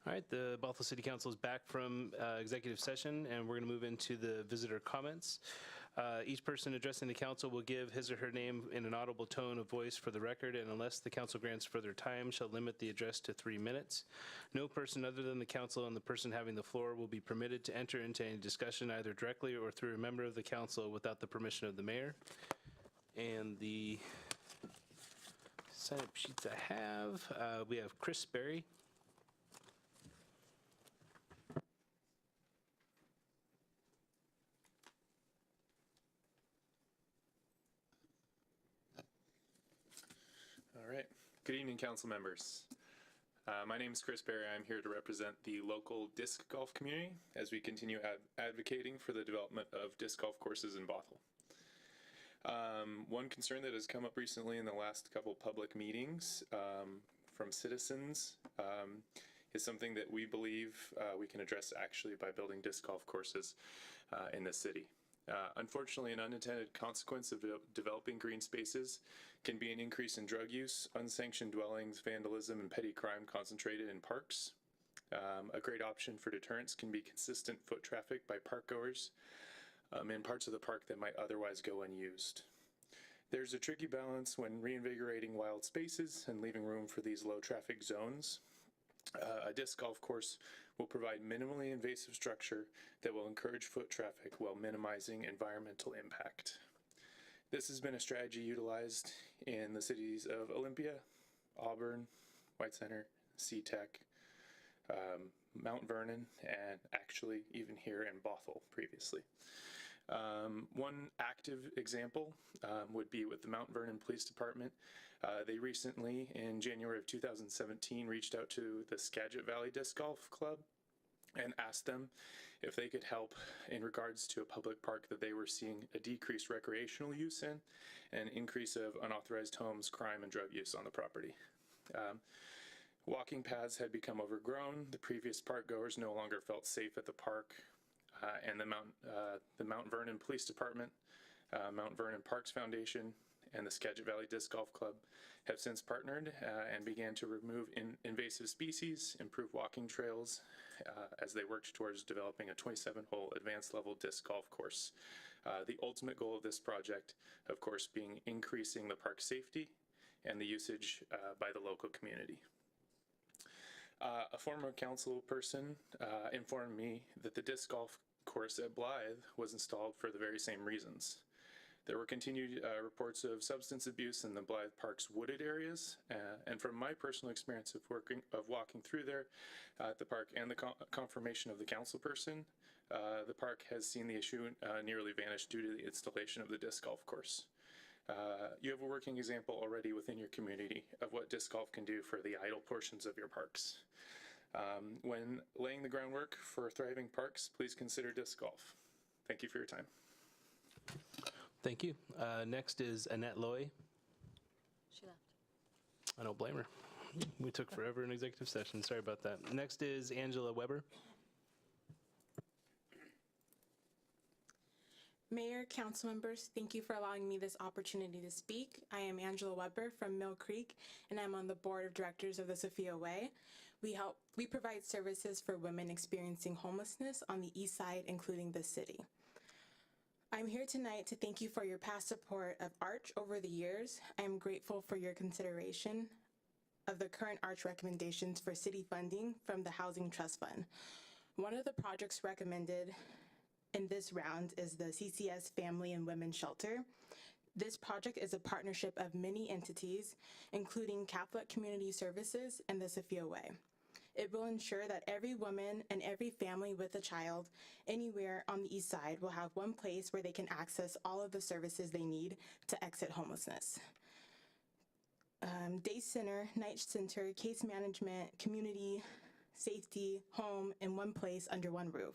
All right, the Bothell City Council is back from executive session, and we're going to move into the visitor comments. Each person addressing the council will give his or her name in an audible tone of voice for the record, and unless the council grants further time, shall limit the address to 3 minutes. No person other than the council and the person having the floor will be permitted to enter into any discussion either directly or through a member of the council without the permission of the mayor. And the sign-up sheets I have, we have Chris Berry. All right. Good evening, council members. My name is Chris Berry. I'm here to represent the local disc golf community as we continue advocating for the development of disc golf courses in Bothell. One concern that has come up recently in the last couple public meetings from citizens is something that we believe we can address actually by building disc golf courses in the city. Unfortunately, an unintended consequence of developing green spaces can be an increase in drug use, unsanctioned dwellings, vandalism, and petty crime concentrated in parks. A great option for deterrence can be consistent foot traffic by park goers in parts of the park that might otherwise go unused. There's a tricky balance when reinvigorating wild spaces and leaving room for these low traffic zones. A disc golf course will provide minimally invasive structure that will encourage foot traffic while minimizing environmental impact. This has been a strategy utilized in the cities of Olympia, Auburn, White Center, SeaTech, Mount Vernon, and actually even here in Bothell previously. One active example would be with the Mount Vernon Police Department. They recently, in January of 2017, reached out to the Skagit Valley Disc Golf Club and asked them if they could help in regards to a public park that they were seeing a decreased recreational use in and an increase of unauthorized homes, crime, and drug use on the property. Walking paths had become overgrown. The previous park goers no longer felt safe at the park, and the Mount Vernon Police Department, Mount Vernon Parks Foundation, and the Skagit Valley Disc Golf Club have since partnered and began to remove invasive species, improve walking trails as they worked towards developing a 27-hole advanced level disc golf course. The ultimate goal of this project, of course, being increasing the park safety and the usage by the local community. A former council person informed me that the disc golf course at Blythe was installed for the very same reasons. There were continued reports of substance abuse in the Blythe Park's wooded areas, and from my personal experience of walking through there at the park and the confirmation of the council person, the park has seen the issue nearly vanish due to the installation of the disc golf course. You have a working example already within your community of what disc golf can do for the idle portions of your parks. When laying the groundwork for thriving parks, please consider disc golf. Thank you for your time. Thank you. Next is Annette Loy. She left. I don't blame her. We took forever in executive session. Sorry about that. Next is Angela Weber. Mayor, council members, thank you for allowing me this opportunity to speak. I am Angela Weber from Mill Creek, and I'm on the board of directors of the Sophia Way. We provide services for women experiencing homelessness on the east side, including the city. I'm here tonight to thank you for your past support of Arch over the years. I am grateful for your consideration of the current Arch recommendations for city funding from the Housing Trust Fund. One of the projects recommended in this round is the CCS Family and Women's Shelter. This project is a partnership of many entities, including Catholic Community Services and the Sophia Way. It will ensure that every woman and every family with a child anywhere on the east side will have one place where they can access all of the services they need to exit homelessness. Day center, night center, case management, community, safety, home in one place under one roof.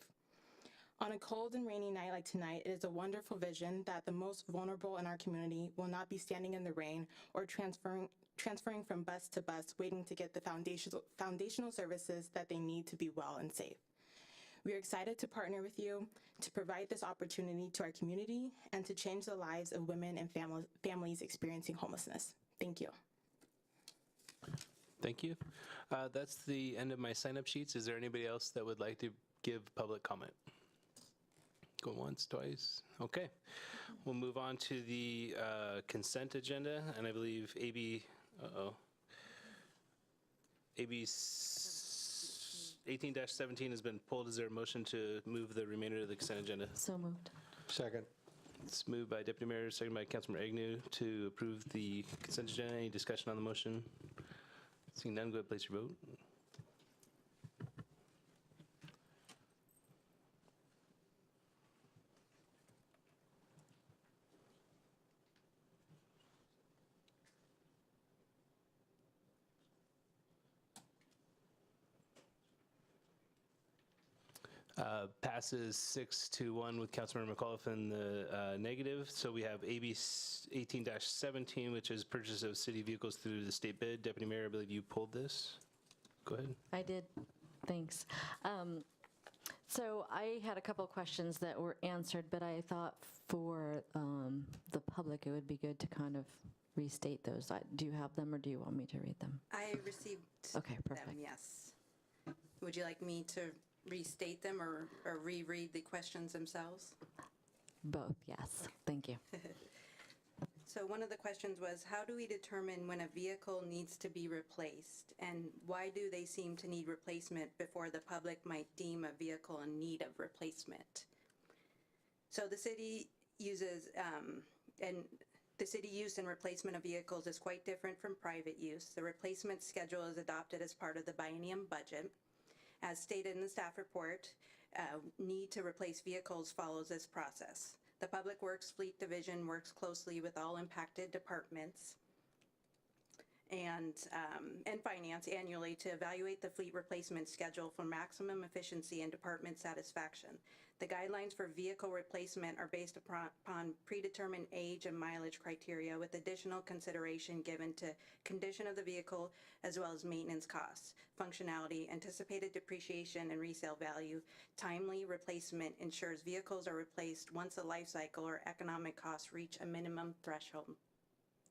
On a cold and rainy night like tonight, it is a wonderful vision that the most vulnerable in our community will not be standing in the rain or transferring from bus to bus waiting to get the foundational services that they need to be well and safe. We are excited to partner with you to provide this opportunity to our community and to change the lives of women and families experiencing homelessness. Thank you. Thank you. That's the end of my sign-up sheets. Is there anybody else that would like to give public comment? Go once, twice. Okay. We'll move on to the consent agenda, and I believe AB 18-17 has been pulled. Is there a motion to move the remainder of the consent agenda? So moved. Second. It's moved by Deputy Mayor, second by Councilmember Agnew to approve the consent agenda. Any discussion on the motion? Seeing none, go ahead, place your vote. Passes 6-1 with Councilmember McAuliffe in the negative. So we have AB 18-17, which is purchase of city vehicles through the state bid. Deputy Mayor, I believe you pulled this. Go ahead. I did. Thanks. So I had a couple of questions that were answered, but I thought for the public, it would be good to kind of restate those. Do you have them, or do you want me to read them? I received Okay, them, perfect. yes. Would you like me to restate them or reread the questions themselves? Both, yes. Thank you. So one of the questions was, how do we determine when a vehicle needs to be replaced? And why do they seem to need replacement before the public might deem a vehicle in need of replacement? So the city uses, and the city use and replacement of vehicles is quite different from private use. The replacement schedule is adopted as part of the biennium budget. As stated in the staff report, need to replace vehicles follows this process. The Public Works Fleet Division works closely with all impacted departments and finance annually to evaluate the fleet replacement schedule for maximum efficiency and department satisfaction. The guidelines for vehicle replacement are based upon predetermined age and mileage criteria, with additional consideration given to condition of the vehicle as well as maintenance costs, functionality, anticipated depreciation and resale value. Timely replacement ensures vehicles are replaced once the life cycle or economic costs reach a minimum threshold.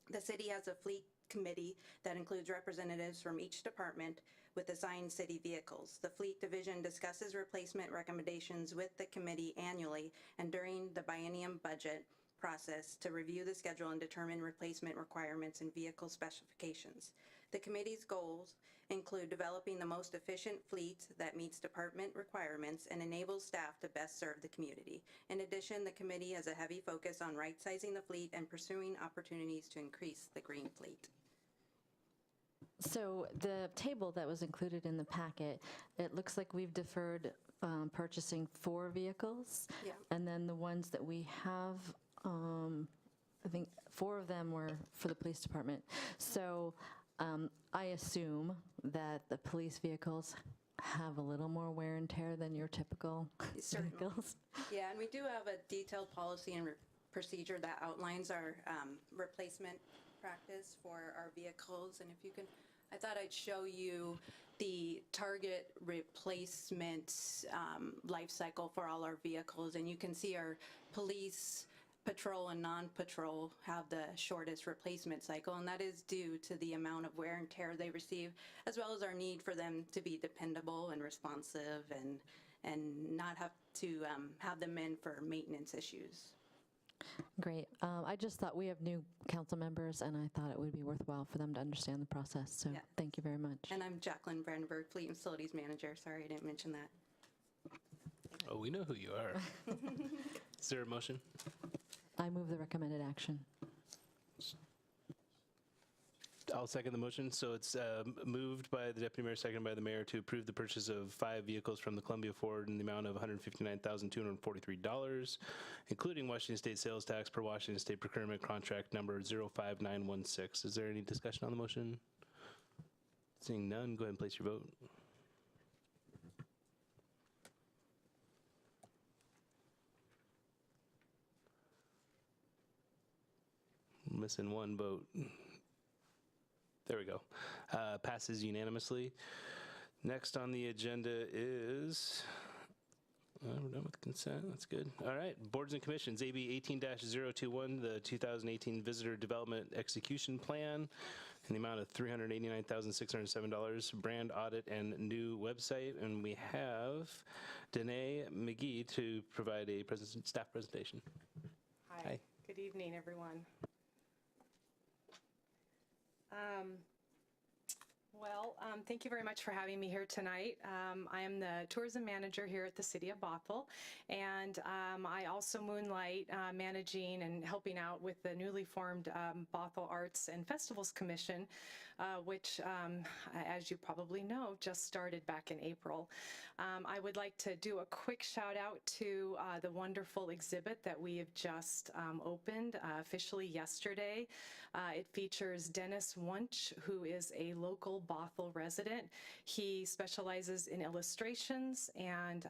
The city has a fleet committee that includes representatives from each department with assigned city vehicles. The fleet division discusses replacement recommendations with the committee annually and during the biennium budget process to review the schedule and determine replacement requirements and vehicle specifications. The committee's goals include developing the most efficient fleet that meets department requirements and enables staff to best serve the community. In addition, the committee has a heavy focus on right-sizing the fleet and pursuing opportunities to increase the green fleet. So the table that was included in the packet, it looks like we've deferred purchasing 4 vehicles. Yeah. And then the ones that we have, I think 4 of them were for the police department. So I assume that the police vehicles have a little more wear and tear than your typical Certainly. vehicles. Yeah, and we do have a detailed policy and procedure that outlines our replacement practice for our vehicles. And if you can, I thought I'd show you the target replacement life cycle for all our vehicles. And you can see our police, patrol, and non-patrol have the shortest replacement cycle, and that is due to the amount of wear and tear they receive, as well as our need for them to be dependable and responsive and not have to have them in for maintenance issues. Great. I just thought we have new council members, and I thought it would be worthwhile for them to understand the process. So Yeah. thank you very much. And I'm Jacqueline Brandenburg, Fleet and Facilities Manager. Sorry, I didn't mention that. Oh, we know who you are. Is there a motion? I move the recommended action. I'll second the motion. So it's moved by the Deputy Mayor, seconded by the Mayor to approve the purchase of 5 vehicles from the Columbia Ford in the amount of $159,243, including Washington State sales tax per Washington State procurement contract number 05916. Is there any discussion on the motion? Seeing none, go ahead and place your vote. Missing one vote. There we go. Passes unanimously. Next on the agenda is We're done with consent. That's good. All right. Boards and commissions, AB 18-021, the 2018 Visitor Development Execution Plan, in the amount of $389,607, brand audit and new website. And we have Danae McGee to provide a staff presentation. Hi. Good evening, everyone. Thank you very much for having me here tonight. I am the tourism manager here at the City of Bothell, and I also moonlight managing and helping out with the newly formed Bothell Arts and Festivals Commission, which, as you probably know, just started back in April. I would like to do a quick shout out to the wonderful exhibit that we have just opened officially yesterday. It features Dennis Wunsch, who is a local Bothell resident. He specializes in illustrations, and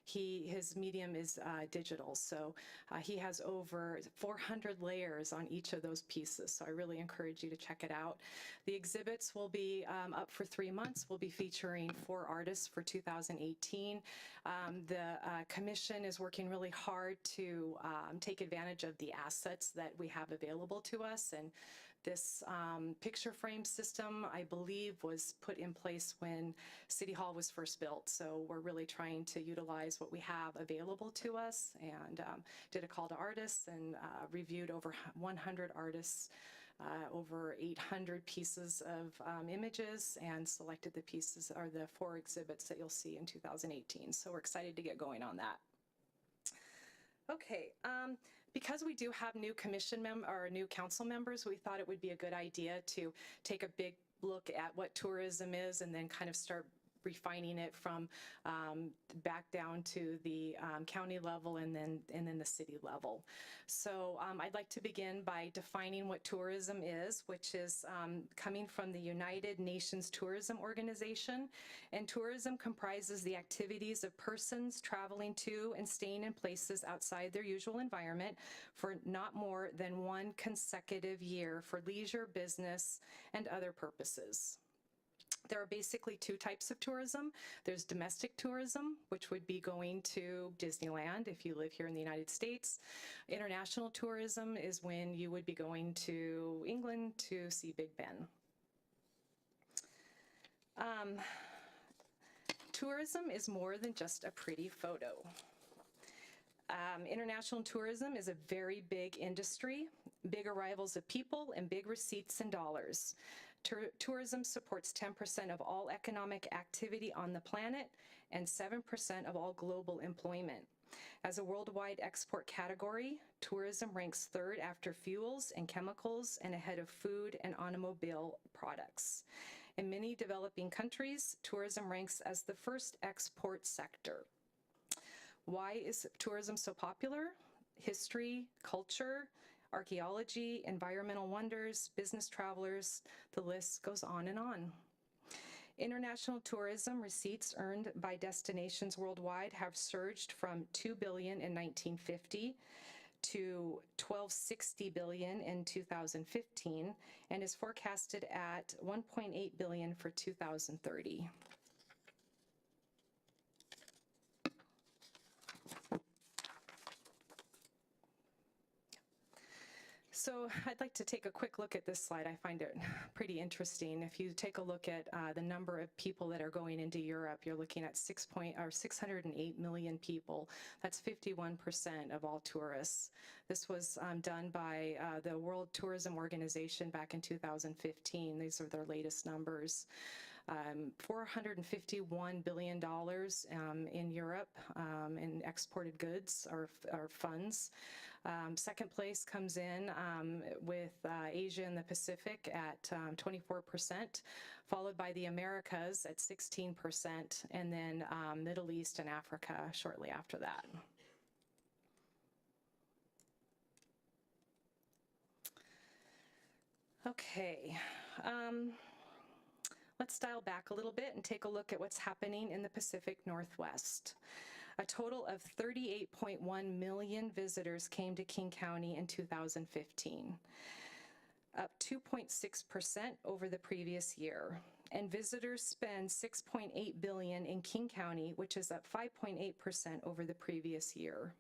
his medium is digital, so he has over 400 layers on each of those pieces, so I really encourage you to check it out. The exhibits will be up for 3 months. We'll be featuring 4 artists for 2018. The commission is working really hard to take advantage of the assets that we have available to us, and this picture frame system, I believe, was put in place when City Hall was first built. So we're really trying to utilize what we have available to us, and did a call to artists and reviewed over 100 artists, over 800 pieces of images, and selected the pieces, or the 4 exhibits that you'll see in 2018. So we're excited to get going on that. Okay. Because we do have new new council members, we thought it would be a good idea to take a big look at what tourism is and then kind of start refining it from back down to the county level and then the city level. So I'd like to begin by defining what tourism is, which is coming from the United Nations Tourism Organization. And tourism comprises the activities of persons traveling to and staying in places outside their usual environment for not more than 1 consecutive year for leisure, business, and other purposes. There are basically 2 types of tourism. There's domestic tourism, which would be going to Disneyland if you live here in the United States. International tourism is when you would be going to England to see Big Ben. Tourism is more than just a pretty photo. International tourism is a very big industry, big arrivals of people and big receipts in dollars. Tourism supports 10% of all economic activity on the planet and 7% of all global employment. As a worldwide export category, tourism ranks 3rd after fuels and chemicals and ahead of food and automobile products. In many developing countries, tourism ranks as the 1st export sector. Why is tourism so popular? History, culture, archaeology, environmental wonders, business travelers, the list goes on and on. International tourism receipts earned by destinations worldwide have surged from $2 billion in 1950 to $1260 billion in 2015 and is forecasted at $1.8 billion for 2030. So I'd like to take a quick look at this slide. I find it pretty interesting. If you take a look at the number of people that are going into Europe, you're looking at 608 million people. That's 51% of all tourists. This was done by the World Tourism Organization back in 2015. These are their latest numbers. $451 billion in Europe in exported goods or funds. Second place comes in with Asia and the Pacific at 24%, followed by the Americas at 16%, and then Middle East and Africa shortly after that. Okay. Let's dial back a little bit and take a look at what's happening in the Pacific Northwest. A total of 38.1 million visitors came to King County in 2015, up 2.6% over the previous year. and visitors spend $6.8 billion in King County, which is up 5.8% over the previous year.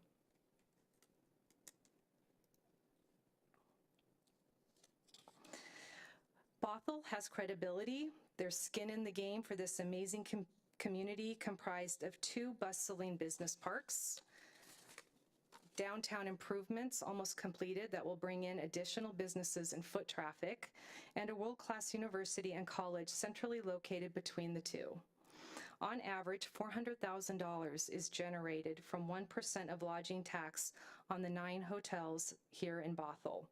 Bothell has credibility. There's skin in the game for this amazing community comprised of 2 bustling business parks, downtown improvements almost completed that will bring in additional businesses and foot traffic, and a world-class university and college centrally located between the two. On average, $400,000 is generated from 1% of lodging tax on the 9 hotels here in Bothell.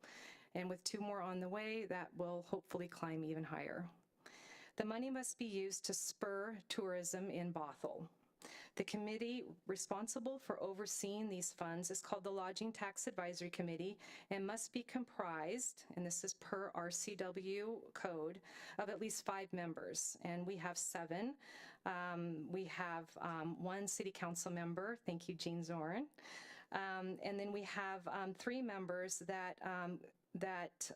And with 2 more on the way, that will hopefully climb even higher. The money must be used to spur tourism in Bothell. The committee responsible for overseeing these funds is called the Lodging Tax Advisory Committee and must be comprised, and this is per RCW code, of at least 5 members. And we have 7. We have 1 city council member, thank you, Jean Zorn. And then we have 3 members that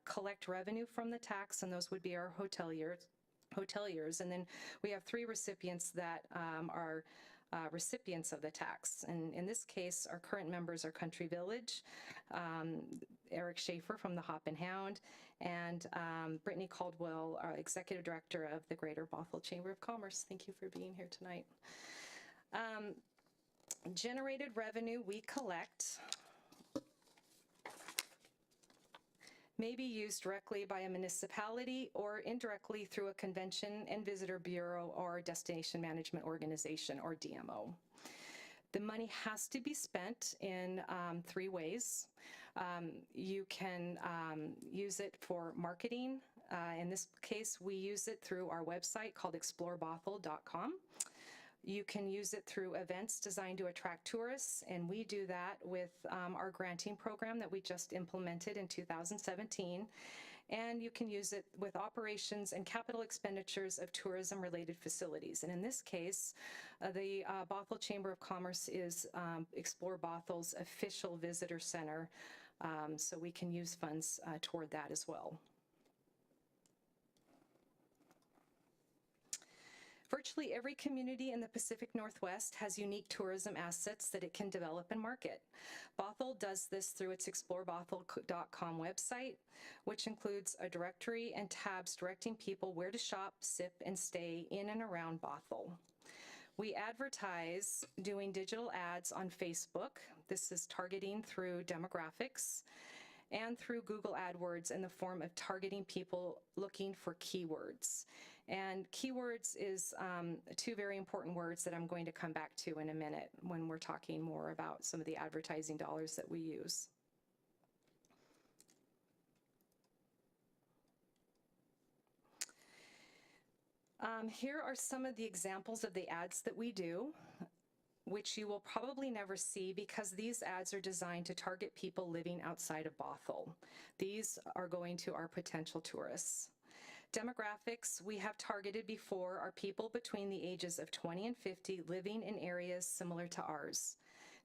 collect revenue from the tax, and those would be our hoteliers. And then we have 3 recipients that are recipients of the tax. And in this case, our current members are Country Village, Eric Schaefer from the Hop and Hound, and Brittany Caldwell, our Executive Director of the Greater Bothell Chamber of Commerce. Thank you for being here tonight. Generated revenue we collect may be used directly by a municipality or indirectly through a convention and visitor bureau or destination management organization, or DMO. The money has to be spent in 3 ways. You can use it for marketing. In this case, we use it through our website called explorebothell.com. You can use it through events designed to attract tourists, and we do that with our granting program that we just implemented in 2017. And you can use it with operations and capital expenditures of tourism-related facilities. And in this case, the Bothell Chamber of Commerce is Explore Bothell's official visitor center, so we can use funds toward that as well. Virtually every community in the Pacific Northwest has unique tourism assets that it can develop and market. Bothell does this through its explorebothell.com website, which includes a directory and tabs directing people where to shop, sip, and stay in and around Bothell. We advertise doing digital ads on Facebook. This is targeting through demographics, and through Google AdWords in the form of targeting people looking for keywords. And keywords is 2 very important words that I'm going to come back to in a minute when we're talking more about some of the advertising dollars that we use. Here are some of the examples of the ads that we do, which you will probably never see because these ads are designed to target people living outside of Bothell. These are going to our potential tourists. Demographics we have targeted before are people between the ages of 20 and 50 living in areas similar to ours.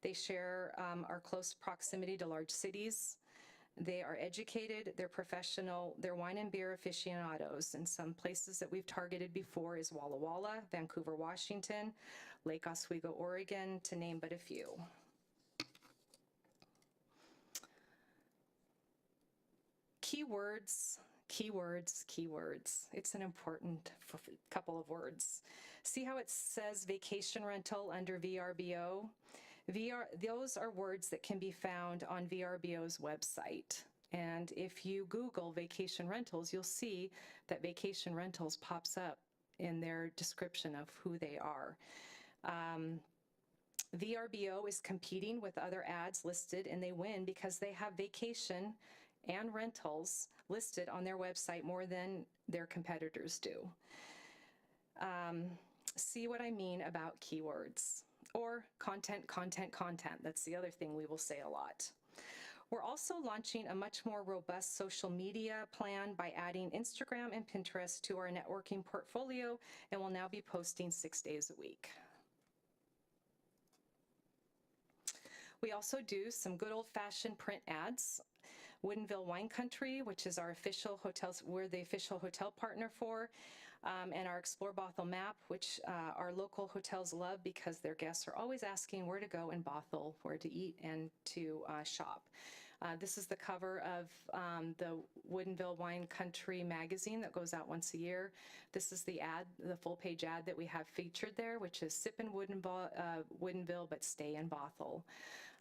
They share our close proximity to large cities. They are educated, they're professional, they're wine and beer aficionados. And some places that we've targeted before is Walla Walla, Vancouver, Washington, Lake Oswego, Oregon, to name but a few. Keywords, keywords, keywords. It's an important couple of words. See how it says vacation rental under VRBO? Those are words that can be found on VRBO's website. And if you Google vacation rentals, you'll see that vacation rentals pops up in their description of who they are. VRBO is competing with other ads listed, and they win because they have vacation and rentals listed on their website more than their competitors do. See what I mean about keywords. Or content, content, content. That's the other thing we will say a lot. We're also launching a much more robust social media plan by adding Instagram and Pinterest to our networking portfolio, and will now be posting 6 days a week. We also do some good old-fashioned print ads. Woodinville Wine Country, which is our official hotels, we're the official hotel partner for. and our Explore Bothell map, which our local hotels love because their guests are always asking where to go in Bothell, where to eat and to shop. This is the cover of the Woodinville Wine Country magazine that goes out once a year. This is the ad, the full-page ad that we have featured there, which is Sip in Woodinville, but stay in Bothell.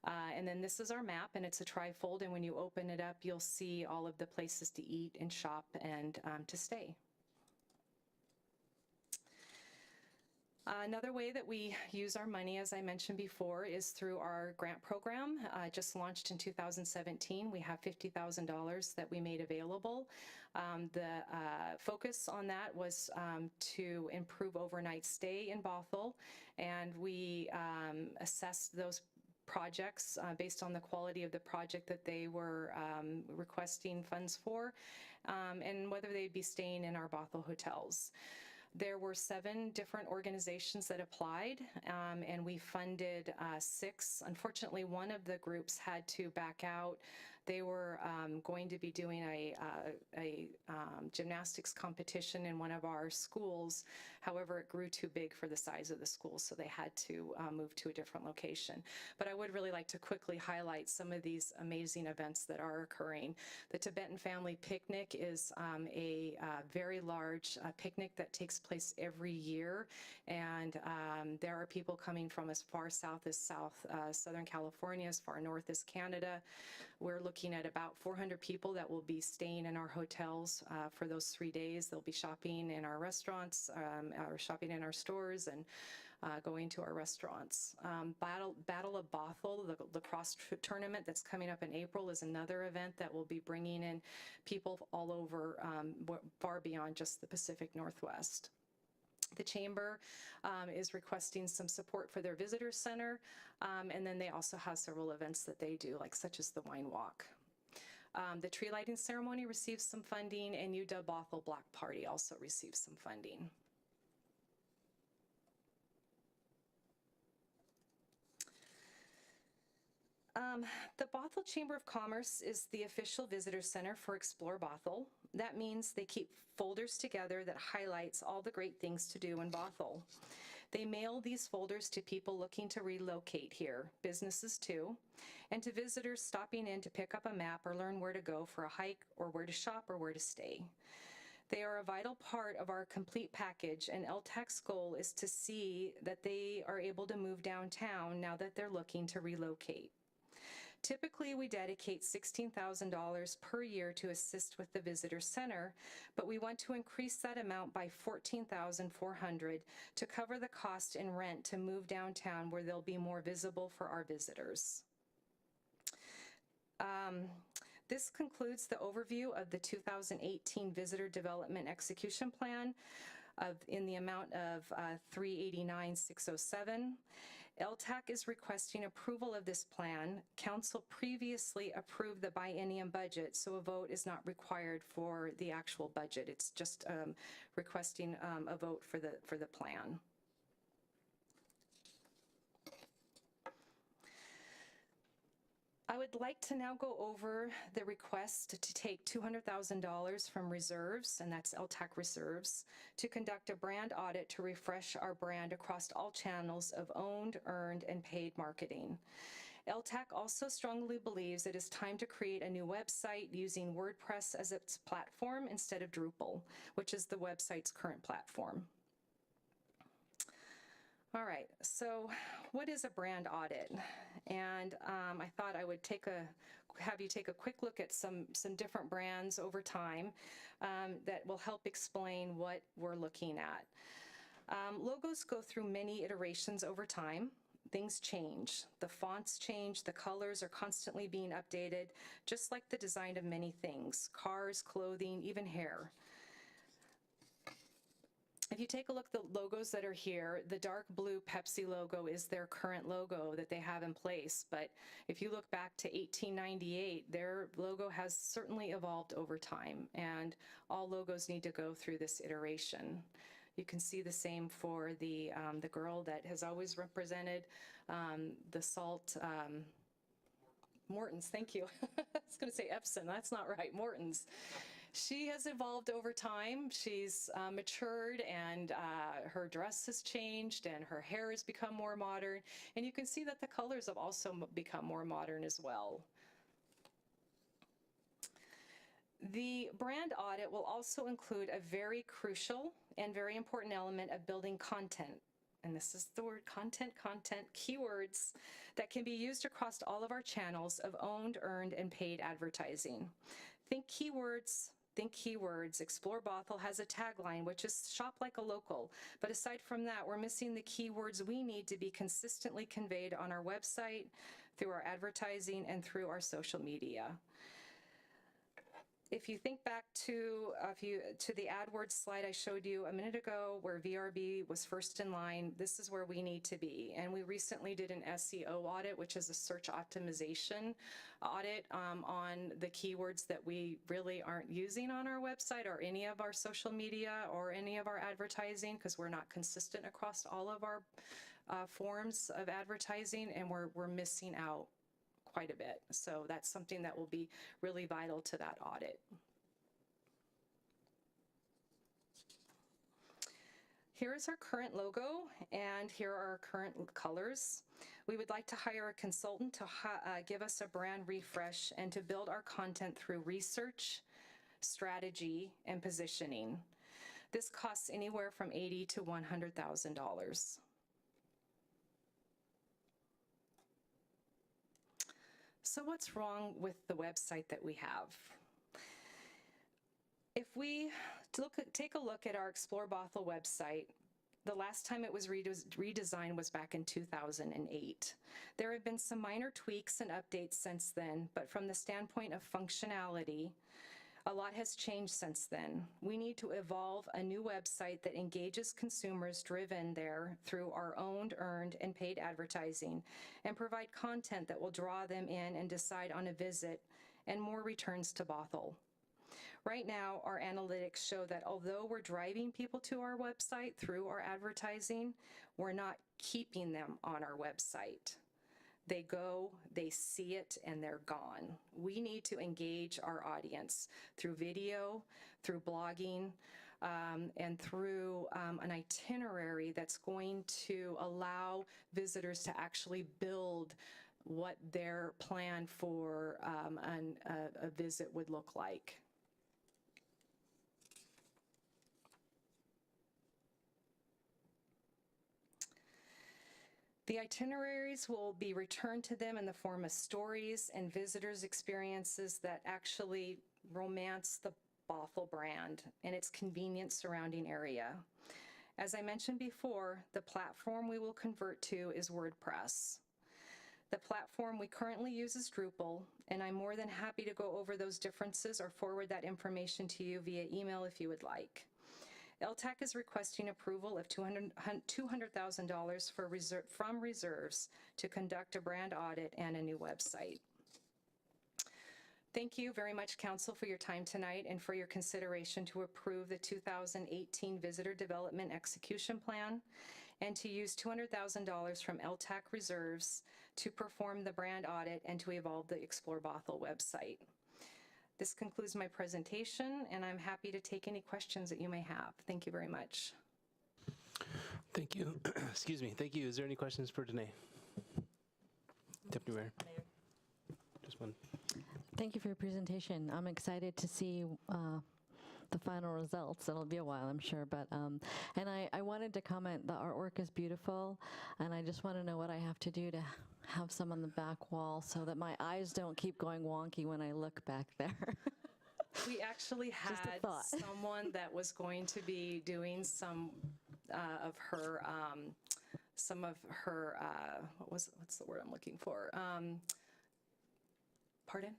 And then this is our map, and it's a trifold, and when you open it up, you'll see all of the places to eat and shop and to stay. Another way that we use our money, as I mentioned before, is through our grant program. Just launched in 2017. We have $50,000 that we made available. The focus on that was to improve overnight stay in Bothell, and we assessed those projects based on the quality of the project that they were requesting funds for, and whether they'd be staying in our Bothell hotels. There were 7 different organizations that applied, and we funded 6. Unfortunately, one of the groups had to back out. They were going to be doing a gymnastics competition in one of our schools. However, it grew too big for the size of the school, so they had to move to a different location. But I would really like to quickly highlight some of these amazing events that are occurring. The Tibetan Family Picnic is a very large picnic that takes place every year, and there are people coming from as far south as Southern California, as far north as Canada. We're looking at about 400 people that will be staying in our hotels for those 3 days. They'll be shopping in our restaurants, or shopping in our stores, and going to our restaurants. Battle of Bothell, the lacrosse tournament that's coming up in April, is another event that will be bringing in people all over, far beyond just the Pacific Northwest. The Chamber is requesting some support for their visitor center, and then they also have several events that they do, like such as the Wine Walk. The tree lighting ceremony receives some funding, and UW Bothell Block Party also receives some funding. The Bothell Chamber of Commerce is the official visitor center for Explore Bothell. That means they keep folders together that highlights all the great things to do in Bothell. They mail these folders to people looking to relocate here, businesses too, and to visitors stopping in to pick up a map or learn where to go for a hike or where to shop or where to stay. They are a vital part of our complete package, and LTAC's goal is to see that they are able to move downtown now that they're looking to relocate. Typically, we dedicate $16,000 per year to assist with the visitor center, but we want to increase that amount by $14,400 to cover the cost in rent to move downtown where they'll be more visible for our visitors. This concludes the overview of the 2018 Visitor Development Execution Plan in the amount of $389,607. LTAC is requesting approval of this plan. Council previously approved the biennium budget, so a vote is not required for the actual budget. It's just requesting a vote for the plan. I would like to now go over the request to take $200,000 from reserves, and that's LTAC reserves, to conduct a brand audit to refresh our brand across all channels of owned, earned, and paid marketing. LTAC also strongly believes it is time to create a new website using WordPress as its platform instead of Drupal, which is the website's current platform. All right, so what is a brand audit? And I thought I would have you take a quick look at some different brands over time that will help explain what we're looking at. Logos go through many iterations over time. Things change. The fonts change, the colors are constantly being updated, just like the design of many things: cars, clothing, even hair. If you take a look at the logos that are here, the dark blue Pepsi logo is their current logo that they have in place. But if you look back to 1898, their logo has certainly evolved over time, and all logos need to go through this iteration. You can see the same for the girl that has always represented the salt. Morton's, thank you. I was going to say Epsom, that's not right, Morton's. She has evolved over time. She's matured, and her dress has changed, and her hair has become more modern. And you can see that the colors have also become more modern as well. The brand audit will also include a very crucial and very important element of building content. And this is the word content, keywords that can be used across all of our channels of owned, earned, and paid advertising. Think keywords. Explore Bothell has a tagline, which is shop like a local. But aside from that, we're missing the keywords we need to be consistently conveyed on our website, through our advertising, and through our social media. If you think back to the AdWords slide I showed you a minute ago, where VRB was first in line, this is where we need to be. And we recently did an SEO audit, which is a search optimization audit on the keywords that we really aren't using on our website or any of our social media or any of our advertising, because we're not consistent across all of our forms of advertising, and we're missing out quite a bit. So that's something that will be really vital to that audit. Here is our current logo, and here are our current colors. We would like to hire a consultant to give us a brand refresh and to build our content through research, strategy, and positioning. This costs anywhere from $80,000 to $100,000. So what's wrong with the website that we have? If we take a look at our Explore Bothell website, the last time it was redesigned was back in 2008. There have been some minor tweaks and updates since then, but from the standpoint of functionality, a lot has changed since then. We need to evolve a new website that engages consumers driven there through our owned, earned, and paid advertising, and provide content that will draw them in and decide on a visit and more returns to Bothell. Right now, our analytics show that although we're driving people to our website through our advertising, we're not keeping them on our website. They go, they see it, and they're gone. We need to engage our audience through video, through blogging, and through an itinerary that's going to allow visitors to actually build what their plan for a visit would look like. The itineraries will be returned to them in the form of stories and visitors' experiences that actually romance the Bothell brand and its convenient surrounding area. As I mentioned before, the platform we will convert to is WordPress. The platform we currently use is Drupal, and I'm more than happy to go over those differences or forward that information to you via email if you would like. LTAC is requesting approval of $200,000 from reserves to conduct a brand audit and a new website. Thank you very much, Council, for your time tonight and for your consideration to approve the 2018 Visitor Development Execution Plan and to use $200,000 from LTAC reserves to perform the brand audit and to evolve the Explore Bothell website. This concludes my presentation, and I'm happy to take any questions that you may have. Thank you very much. Thank you. Excuse me. Thank you. Is there any questions for Danae? Deputy Mayor. Just one. Thank you for your presentation. I'm excited to see the final results. It'll be a while, I'm sure, but and I wanted to comment, the artwork is beautiful, and I just want to know what I have to do to have some on the back wall so that my eyes don't keep going wonky when I look back there. We actually had someone that was going to be doing some of her what's the word I'm looking for? Pardon?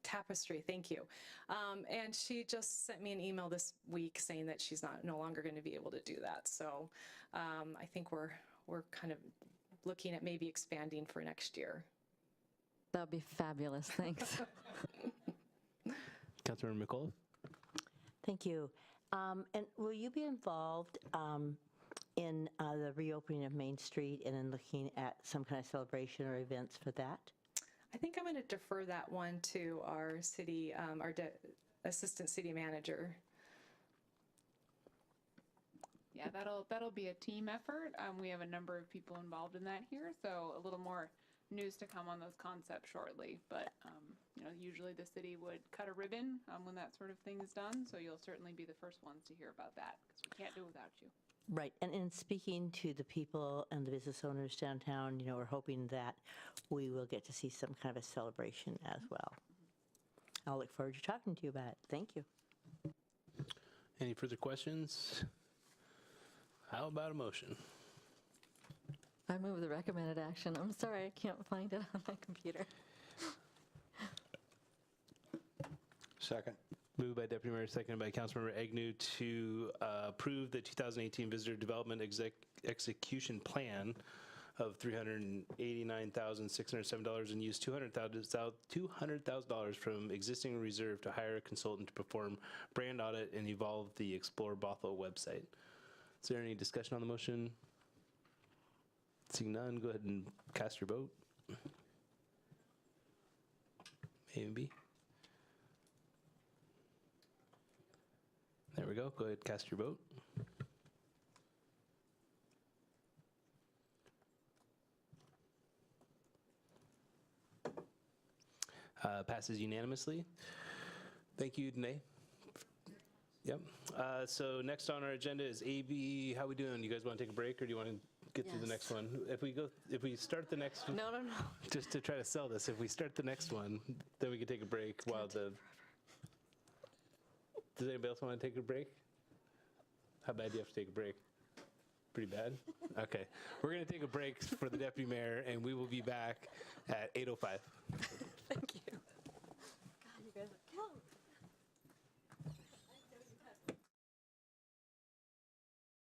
Tapestry, thank you. And she just sent me an email this week saying that she's no longer going to be able to do that. So I think we're kind of looking at maybe expanding for next year. That would be fabulous. Thanks. Councilmember McAuliffe. Thank you. And will you be involved in the reopening of Main Street and in looking at some kind of celebration or events for that? I think I'm going to defer that one to our city, assistant city manager. Yeah, that'll be a team effort. We have a number of people involved in that here, so a little more news to come on those concepts shortly. But usually the city would cut a ribbon when that sort of thing is done, so you'll certainly be the first ones to hear about that because we can't do it without you. Right, and in speaking to the people and the business owners downtown, we're hoping that we will get to see some kind of a celebration as well. I'll look forward to talking to you about it. Thank you. Any further questions? How about a motion? I move the recommended action. I'm sorry, I can't find it on my computer. Second. Moved by Deputy Mayor, seconded by Councilmember Agnew to approve the 2018 Visitor Development Execution Plan of $389,607 and use $200,000 from existing reserve to hire a consultant to perform brand audit and evolve the Explore Bothell website. Is there any discussion on the motion? Seeing none, go ahead and cast your vote. A and B. There we go. Go ahead, cast your vote. Passes unanimously. Thank you, Danae. Yep. So next on our agenda is AB. How we doing? You guys want to take a break, or do you want to get to the next one? If we start the next one, No. just to try to sell this, if we start the next one, then we can take a break while the. Does anybody else want to take a break? How bad do you have to take a break? Pretty bad? Okay. We're going to take a break for the deputy mayor, and we will be back at 8:05.